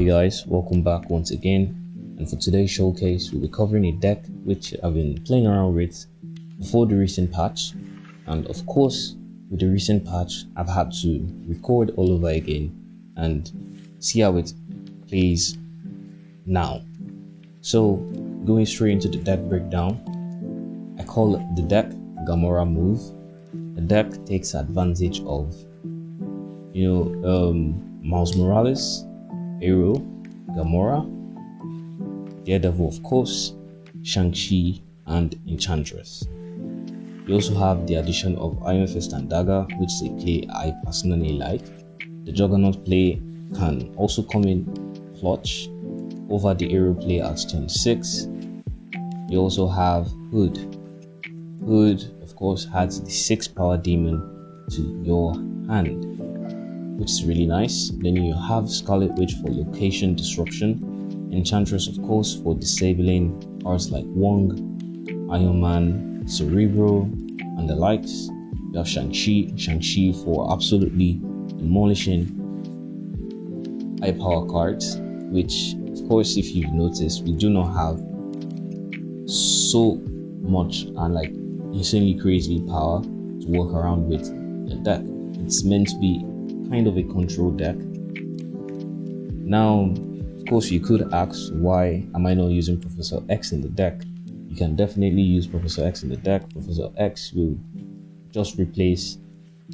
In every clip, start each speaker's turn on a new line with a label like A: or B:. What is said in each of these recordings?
A: guys, welcome back once again, and for today's showcase we'll be covering a deck which I've been playing around with before the recent patch, and of course with the recent patch I've had to record all over again and see how it plays now. So going straight into the deck breakdown, I call the deck Gamora move. The deck takes advantage of Miles Morales, Arrow, Gamora, Daredevil of course, Shang-Chi and Enchantress. You also have the addition of Iron Fist and Dagger, which is a play I personally like. The Juggernaut play can also come in clutch over the Arrow play at turn 6. You also have Hood. Hood of course adds the 6 power demon to your hand, which is really nice. Then you have Scarlet Witch for location disruption, Enchantress of course for disabling cards like Wong, Iron Man, Cerebro and the likes. You have Shang-Chi for absolutely demolishing high power cards, which of course if you've noticed we do not have so much and like insanely crazy power to work around with the deck. It's meant to be kind of a control deck. Now of course you could ask, why am I not using Professor X in the deck? You can definitely use Professor X in the deck. Professor X will just replace,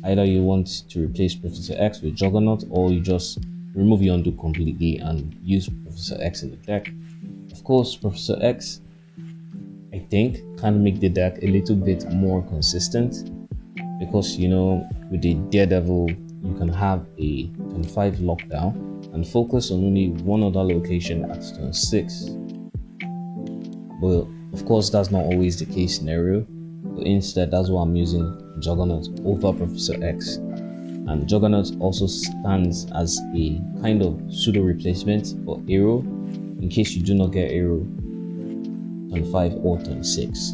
A: either you want to replace Professor X with Juggernaut, or you just remove Yondu completely and use Professor X in the deck. Of course Professor X I think can make the deck a little bit more consistent, because with the Daredevil you can have a turn 5 lockdown and focus on only one other location at turn 6. But of course that's not always the case scenario, but instead that's why I'm using Juggernaut over Professor X. And Juggernaut also stands as a kind of pseudo replacement for Arrow in case you do not get Arrow turn 5 or turn 6.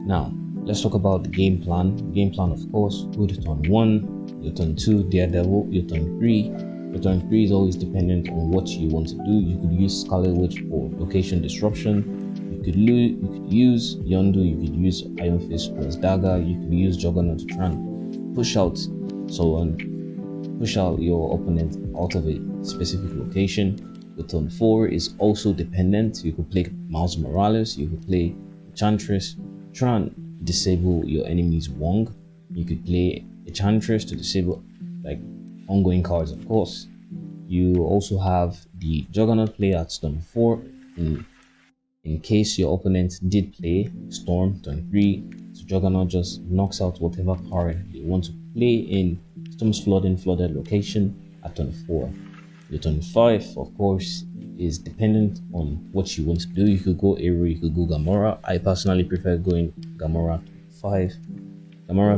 A: Now let's talk about the game plan. The game plan of course, Hood turn 1, your turn 2 Daredevil, your turn 3. Your turn 3 is always dependent on what you want to do. You could use Scarlet Witch for location disruption, you could use Yondu, you could use Iron Fist plus Dagger, you could use Juggernaut to try and push out your opponent out of a specific location. The turn 4 is also dependent. You could play Miles Morales, you could play Enchantress, try and disable your enemy's Wong. You could play Enchantress to disable like ongoing cards of course. You also have the Juggernaut play at turn 4 in case your opponent did play Storm turn 3. So Juggernaut just knocks out whatever card they want to play in Storm's flooded location at turn 4. Your turn 5 of course is dependent on what you want to do. You could go Arrow, you could go Gamora. I personally prefer going Gamora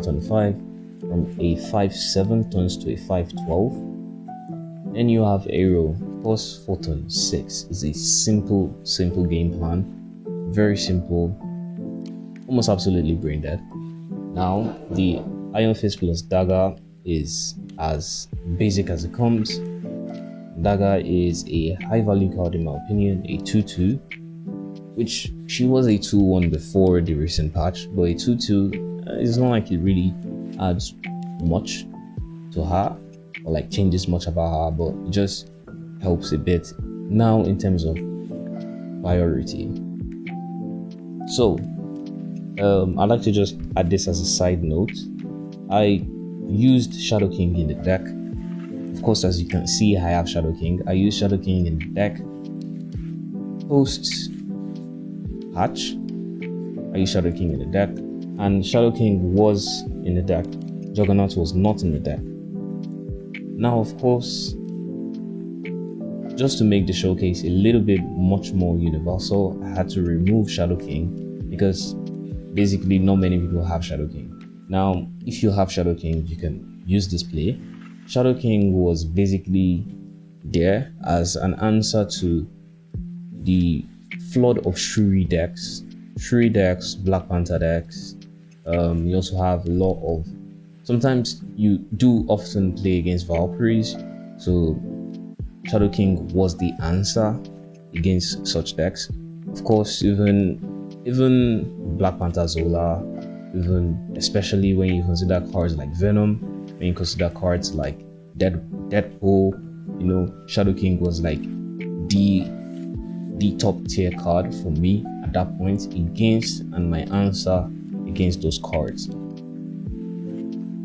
A: turn 5 from a 5-7 turns to a 5-12. Then you have Arrow of course for turn 6. It's a simple game plan, very simple, almost absolutely brain dead. Now the Iron Fist plus Dagger is as basic as it comes. Dagger is a high value card in my opinion, a 2-2, which she was a 2-1 before the recent patch, but a 2-2 it's not like it really adds much to her or like changes much about her, but it just helps a bit now in terms of priority. So I'd like to just add this as a side note. I used Shadow King in the deck. Of course, as you can see, I have Shadow King. I use Shadow King in the deck. Post patch, I use Shadow King in the deck, and Shadow King was in the deck. Juggernaut was not in the deck. Now, of course, just to make the showcase a little bit much more universal, I had to remove Shadow King because basically not many people have Shadow King. Now, if you have Shadow King, you can use this play. Shadow King was basically there as an answer to the flood of Shuri decks, Black Panther decks. You also have a lot of, sometimes you do often play against Valkyries, so Shadow King was the answer against such decks. Of course, even Black Panther Zola, even especially when you consider cards like Venom, when you consider cards like Deadpool, you know, Shadow King was like the top tier card for me at that point against, and my answer against those cards.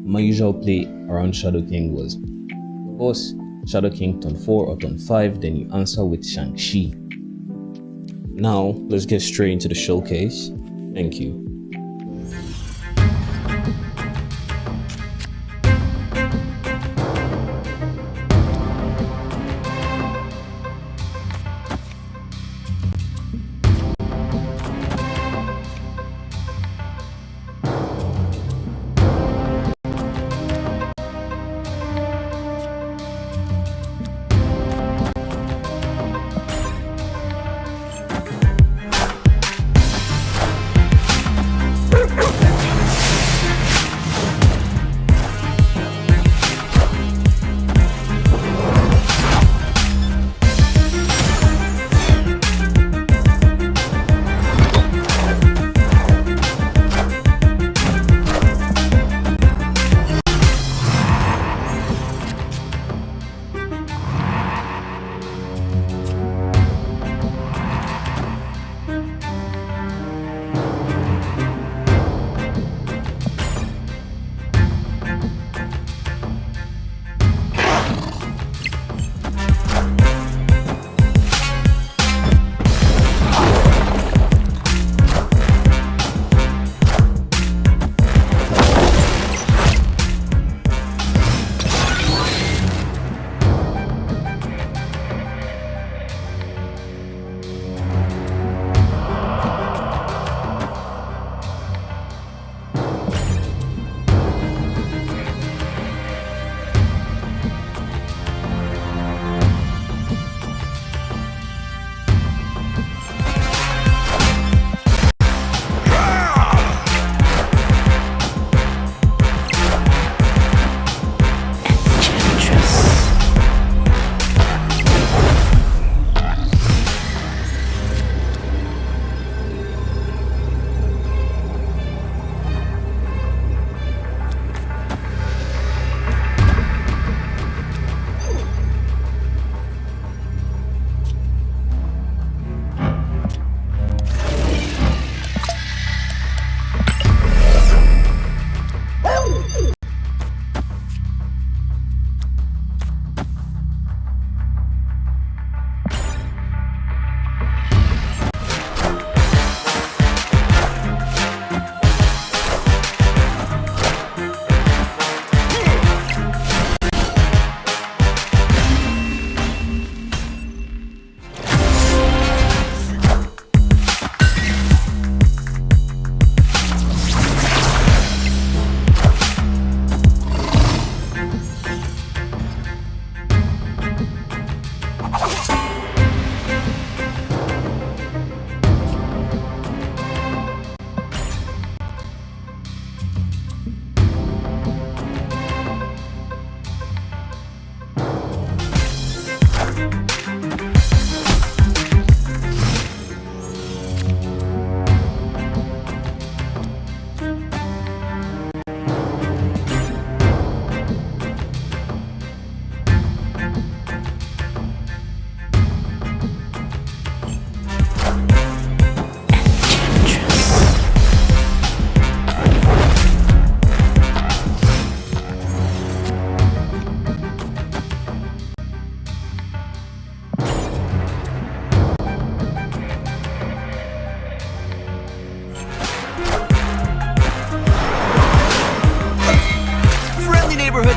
A: My usual play around Shadow King was, of course, Shadow King turn 4 or turn 5, then you answer with Shang-Chi. Now, let's get straight into the showcase. Thank you.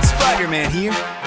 B: Spider-Man here.